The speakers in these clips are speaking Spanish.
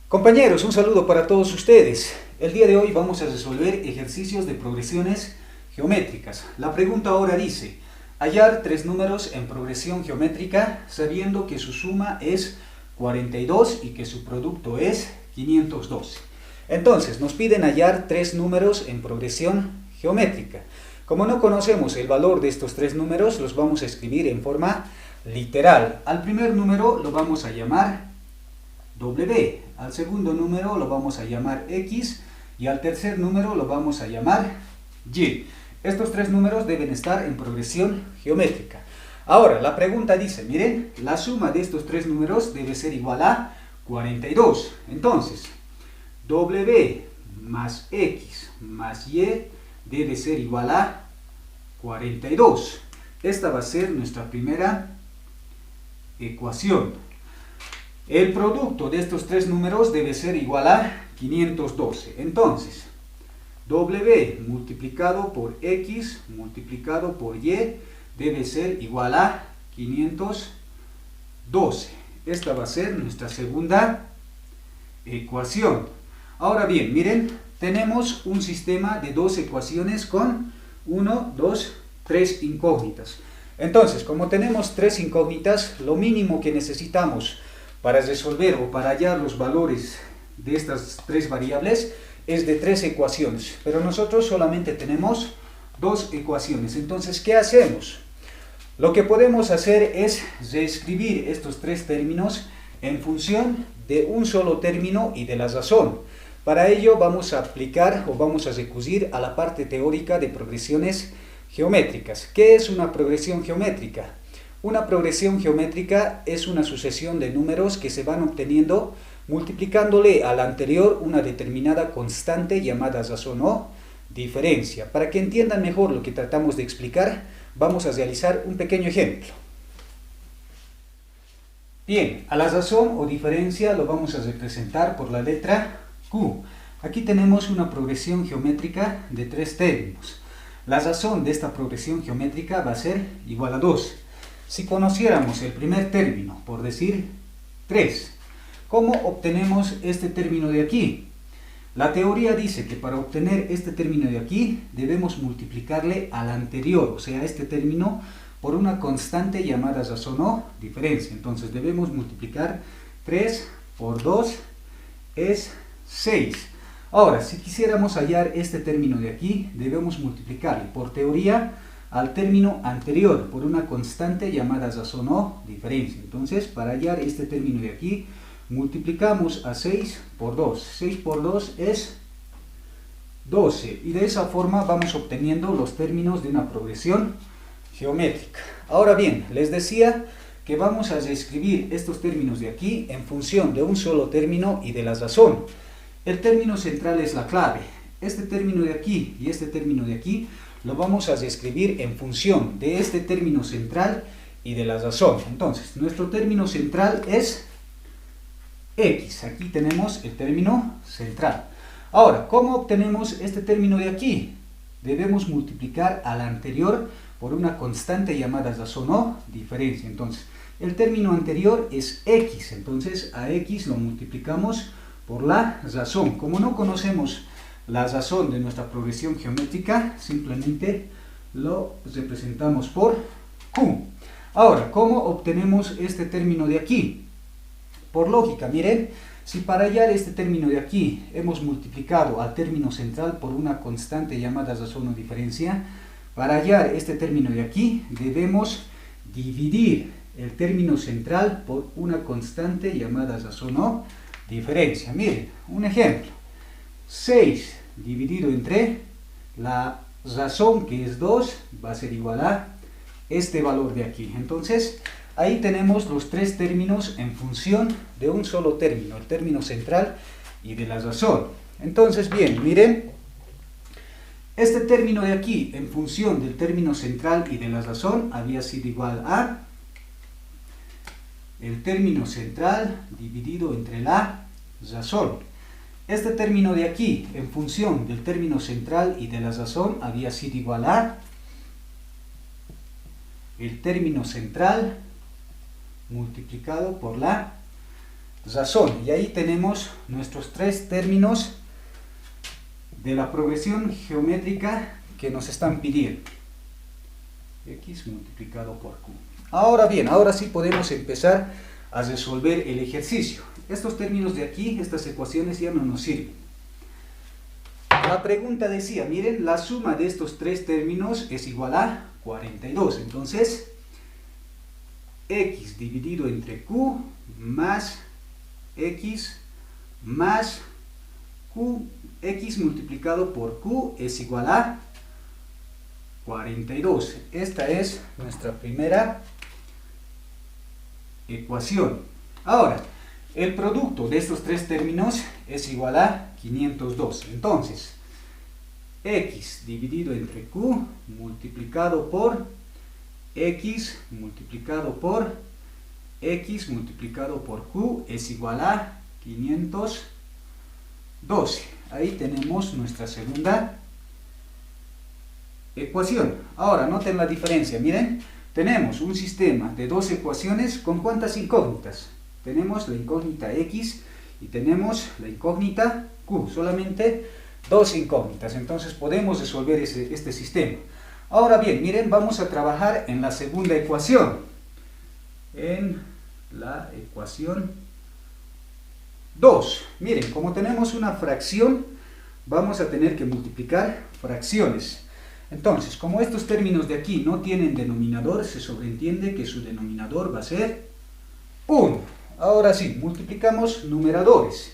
Compañeros, un saludo para todos ustedes. El día de hoy vamos a resolver ejercicios de progresiones geométricas. La pregunta ahora dice, hallar tres números en progresión geométrica sabiendo que su suma es 42 y que su producto es 512. Entonces, nos piden hallar tres números en progresión geométrica. Como no conocemos el valor de estos tres números, los vamos a escribir en forma literal. Al primer número lo vamos a llamar W, al segundo número lo vamos a llamar X y al tercer número lo vamos a llamar Y. Estos tres números deben estar en progresión geométrica. Ahora, la pregunta dice, miren, la suma de estos tres números debe ser igual a 42. Entonces, W más X más Y debe ser igual a 42. Esta va a ser nuestra primera ecuación. El producto de estos tres números debe ser igual a 512. Entonces, W multiplicado por X multiplicado por Y debe ser igual a 512. Esta va a ser nuestra segunda ecuación. Ahora bien, miren, tenemos un sistema de dos ecuaciones con 1, 2, 3 incógnitas. Entonces, como tenemos tres incógnitas, lo mínimo que necesitamos para resolver o para hallar los valores de estas tres variables es de tres ecuaciones, pero nosotros solamente tenemos dos ecuaciones. Entonces, ¿qué hacemos? Lo que podemos hacer es reescribir estos tres términos en función de un solo término y de la razón. Para ello vamos a aplicar o vamos a recurrir a la parte teórica de progresiones geométricas. ¿Qué es una progresión geométrica? Una progresión geométrica es una sucesión de números que se van obteniendo multiplicándole al anterior una determinada constante llamada razón o diferencia. Para que entiendan mejor lo que tratamos de explicar, vamos a realizar un pequeño ejemplo. Bien, a la razón o diferencia lo vamos a representar por la letra Q. Aquí tenemos una progresión geométrica de tres términos. La razón de esta progresión geométrica va a ser igual a 2. Si conociéramos el primer término, por decir 3, ¿cómo obtenemos este término de aquí? La teoría dice que para obtener este término de aquí debemos multiplicarle al anterior, o sea, este término, por una constante llamada razón o diferencia. Entonces debemos multiplicar 3 por 2 es 6. Ahora, si quisiéramos hallar este término de aquí, debemos multiplicarle por teoría al término anterior por una constante llamada razón o diferencia. Entonces, para hallar este término de aquí, multiplicamos a 6 por 2. 6 por 2 es 12. Y de esa forma vamos obteniendo los términos de una progresión geométrica. Ahora bien, les decía que vamos a reescribir estos términos de aquí en función de un solo término y de la razón. El término central es la clave. Este término de aquí y este término de aquí lo vamos a reescribir en función de este término central y de la razón. Entonces, nuestro término central es X. Aquí tenemos el término central. Ahora, ¿cómo obtenemos este término de aquí? Debemos multiplicar al anterior por una constante llamada razón o diferencia. Entonces, el término anterior es X. Entonces, a X lo multiplicamos por la razón. Como no conocemos la razón de nuestra progresión geométrica, simplemente lo representamos por Q. Ahora, ¿cómo obtenemos este término de aquí? Por lógica, miren, si para hallar este término de aquí hemos multiplicado al término central por una constante llamada razón o diferencia, para hallar este término de aquí debemos dividir el término central por una constante llamada razón o diferencia. Miren, un ejemplo. 6 dividido entre la razón, que es 2, va a ser igual a este valor de aquí. Entonces, ahí tenemos los tres términos en función de un solo término, el término central y de la razón. Entonces, bien, miren, este término de aquí en función del término central y de la razón había sido igual a el término central dividido entre la razón. Este término de aquí, en función del término central y de la razón, había sido igual a el término central multiplicado por la razón. Y ahí tenemos nuestros tres términos de la progresión geométrica que nos están pidiendo. X multiplicado por Q. Ahora bien, ahora sí podemos empezar a resolver el ejercicio. Estos términos de aquí, estas ecuaciones ya no nos sirven. La pregunta decía, miren, la suma de estos tres términos es igual a 42. Entonces, X dividido entre Q más X más Q, X multiplicado por Q es igual a 42. Esta es nuestra primera ecuación. Ahora, el producto de estos tres términos es igual a 502. Entonces, X dividido entre Q multiplicado por X multiplicado por X multiplicado por Q es igual a 512. Ahí tenemos nuestra segunda ecuación. Ahora, noten la diferencia. Miren, tenemos un sistema de dos ecuaciones con ¿cuántas incógnitas? Tenemos la incógnita X y tenemos la incógnita Q. Solamente dos incógnitas. Entonces podemos resolver este sistema. Ahora bien, miren, vamos a trabajar en la segunda ecuación. En la ecuación 2. Miren, como tenemos una fracción, vamos a tener que multiplicar fracciones. Entonces, como estos términos de aquí no tienen denominador, se sobreentiende que su denominador va a ser 1. Ahora sí, multiplicamos numeradores.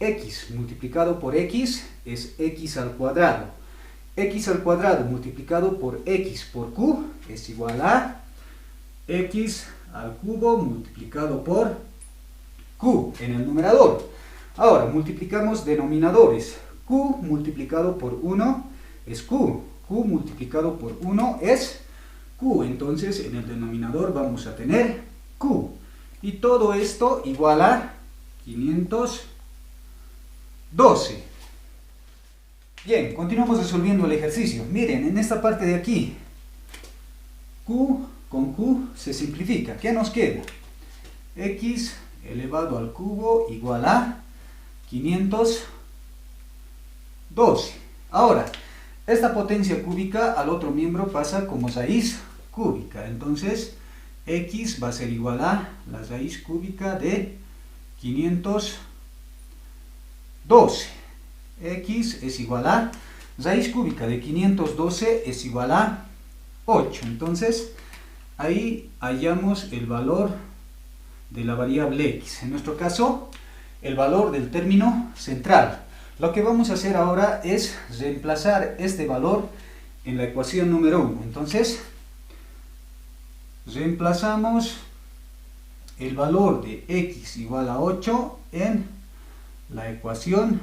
X multiplicado por X es X al cuadrado. X al cuadrado multiplicado por X por Q es igual a X al cubo multiplicado por Q en el numerador. Ahora, multiplicamos denominadores. Q multiplicado por 1 es Q. Q multiplicado por 1 es Q. Entonces, en el denominador vamos a tener Q. Y todo esto igual a 512. Bien, continuamos resolviendo el ejercicio. Miren, en esta parte de aquí, Q con Q se simplifica. ¿Qué nos queda? X elevado al cubo igual a 512. Ahora, esta potencia cúbica al otro miembro pasa como raíz cúbica. Entonces, X va a ser igual a la raíz cúbica de 512. X es igual a raíz cúbica de 512 es igual a 8. Entonces, ahí hallamos el valor de la variable X. En nuestro caso, el valor del término central. Lo que vamos a hacer ahora es reemplazar este valor en la ecuación número 1. Entonces, reemplazamos el valor de X igual a 8 en la ecuación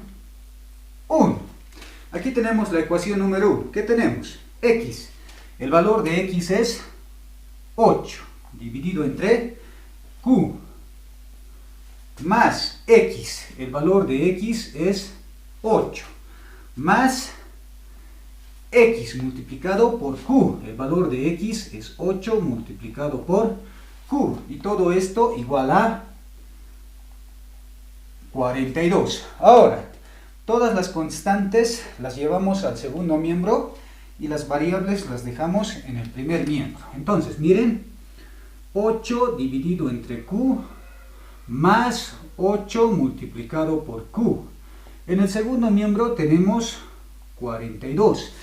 1. Aquí tenemos la ecuación número 1. ¿Qué tenemos? X. El valor de X es 8 dividido entre Q más X. El valor de X es 8 más X multiplicado por Q. El valor de X es 8 multiplicado por Q. Y todo esto igual a 42. Ahora, todas las constantes las llevamos al segundo miembro y las variables las dejamos en el primer miembro. Entonces, miren, 8 dividido entre Q más 8 multiplicado por Q. En el segundo miembro tenemos 42.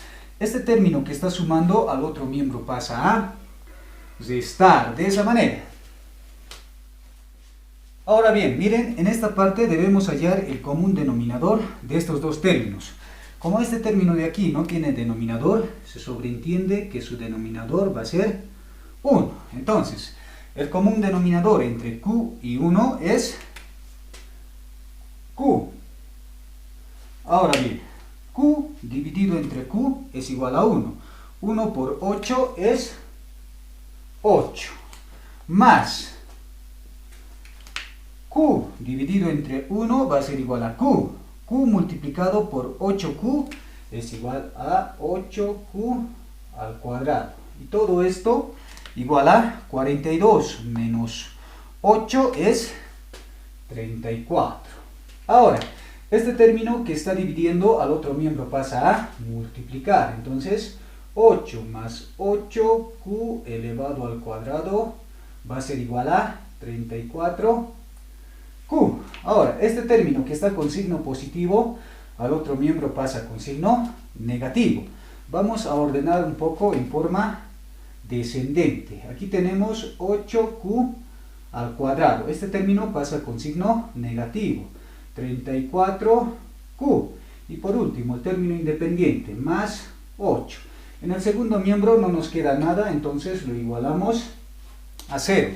Este término que está sumando al otro miembro pasa a restar de esa manera. Ahora bien, miren, en esta parte debemos hallar el común denominador de estos dos términos. Como este término de aquí no tiene denominador, se sobreentiende que su denominador va a ser 1. Entonces, el común denominador entre Q y 1 es Q. Ahora bien, Q dividido entre Q es igual a 1. 1 por 8 es 8. Más Q dividido entre 1 va a ser igual a Q. Q multiplicado por 8Q es igual a 8Q al cuadrado. Y todo esto igual a 42 menos 8 es 34. Ahora, este término que está dividiendo al otro miembro pasa a multiplicar. Entonces, 8 más 8q elevado al cuadrado va a ser igual a 34q. Ahora, este término que está con signo positivo al otro miembro pasa con signo negativo. Vamos a ordenar un poco en forma descendente. Aquí tenemos 8q al cuadrado. Este término pasa con signo negativo. 34q. Y por último, el término independiente, más 8. En el segundo miembro no nos queda nada, entonces lo igualamos a 0.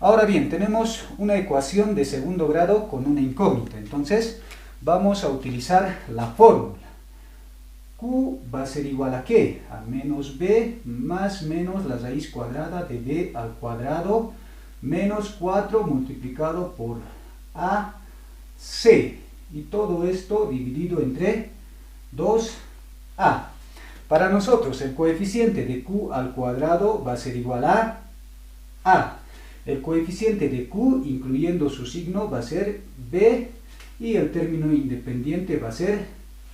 Ahora bien, tenemos una ecuación de segundo grado con una incógnita. Entonces, vamos a utilizar la fórmula. Q va a ser igual a ¿qué? A menos b más menos la raíz cuadrada de b al cuadrado menos 4 multiplicado por AC. Y todo esto dividido entre 2A. Para nosotros el coeficiente de Q al cuadrado va a ser igual a A. El coeficiente de Q, incluyendo su signo, va a ser B. Y el término independiente va a ser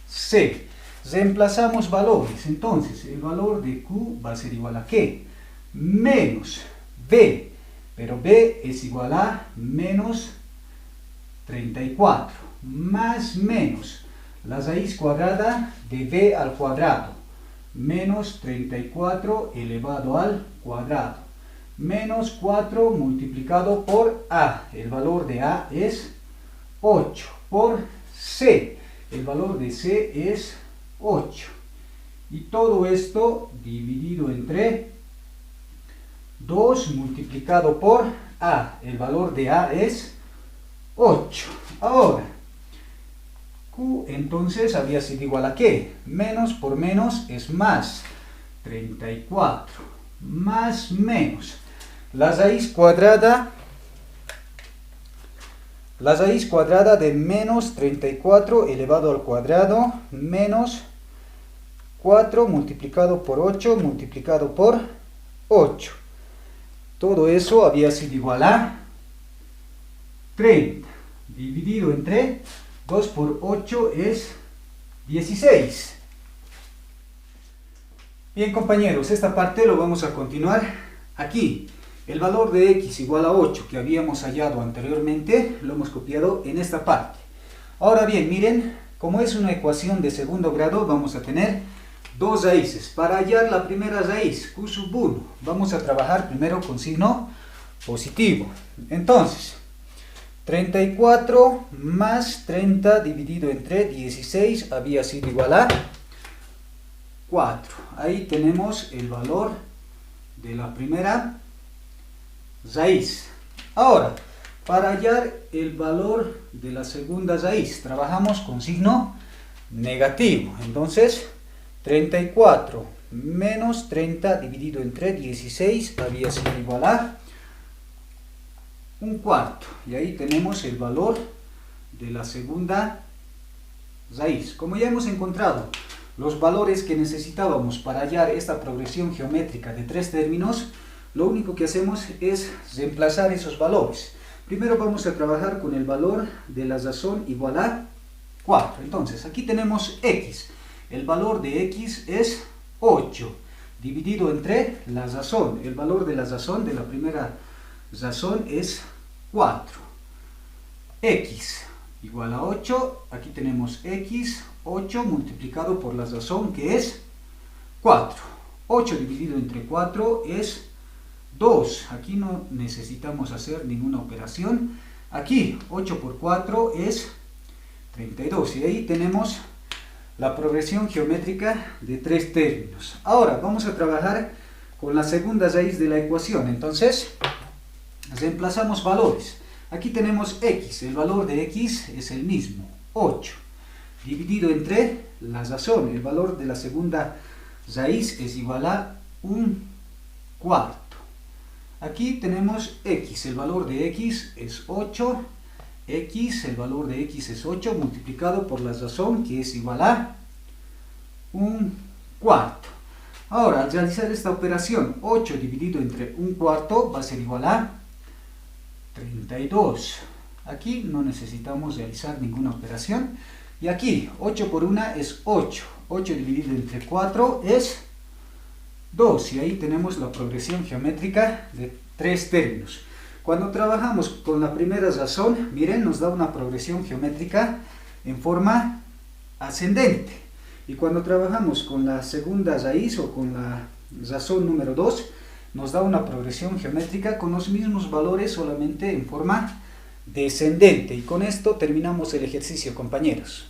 C. Reemplazamos valores. Entonces, el valor de Q va a ser igual a ¿qué? Menos B. Pero B es igual a menos 34. Más menos la raíz cuadrada de B al cuadrado. Menos 34 elevado al cuadrado. Menos 4 multiplicado por A. El valor de A es 8. Por C. El valor de C es 8. Y todo esto dividido entre 2 multiplicado por A. El valor de A es 8. Ahora, Q entonces había sido igual a ¿qué? Menos por menos es más. 34 más menos. La raíz cuadrada de menos 34 elevado al cuadrado menos 4 multiplicado por 8 multiplicado por 8. Todo eso había sido igual a 30. Dividido entre 2 por 8 es 16. Bien, compañeros, esta parte lo vamos a continuar aquí. El valor de x igual a 8 que habíamos hallado anteriormente lo hemos copiado en esta parte. Ahora bien, miren, como es una ecuación de segundo grado, vamos a tener dos raíces. Para hallar la primera raíz, q sub 1, vamos a trabajar primero con signo positivo. Entonces, 34 más 30 dividido entre 16 había sido igual a 4. Ahí tenemos el valor de la primera raíz. Ahora, para hallar el valor de la segunda raíz, trabajamos con signo negativo. Entonces, 34 menos 30 dividido entre 16 había sido igual a un cuarto. Y ahí tenemos el valor de la segunda raíz. Como ya hemos encontrado los valores que necesitábamos para hallar esta progresión geométrica de tres términos, lo único que hacemos es reemplazar esos valores. Primero vamos a trabajar con el valor de la razón igual a 4. Entonces, aquí tenemos x. El valor de x es 8, dividido entre la razón. El valor de la razón de la primera razón es 4. X igual a 8. Aquí tenemos x, 8 multiplicado por la razón que es 4. 8 dividido entre 4 es 2. Aquí no necesitamos hacer ninguna operación. Aquí 8 por 4 es 32. Y ahí tenemos la progresión geométrica de tres términos. Ahora vamos a trabajar con la segunda raíz de la ecuación. Entonces, reemplazamos valores. Aquí tenemos x. El valor de x es el mismo, 8. Dividido entre la razón. El valor de la segunda raíz es igual a un cuarto. Aquí tenemos x, el valor de x es 8, x, el valor de x es 8, multiplicado por la razón que es igual a un cuarto. Ahora, al realizar esta operación, 8 dividido entre un cuarto va a ser igual a 32. Aquí no necesitamos realizar ninguna operación. Y aquí 8 por 1 es 8. 8 dividido entre 4 es 2. Y ahí tenemos la progresión geométrica de 3 términos. Cuando trabajamos con la primera razón, miren, nos da una progresión geométrica en forma ascendente. Y cuando trabajamos con la segunda raíz o con la razón número 2, nos da una progresión geométrica con los mismos valores, solamente en forma descendente. Y con esto terminamos el ejercicio, compañeros.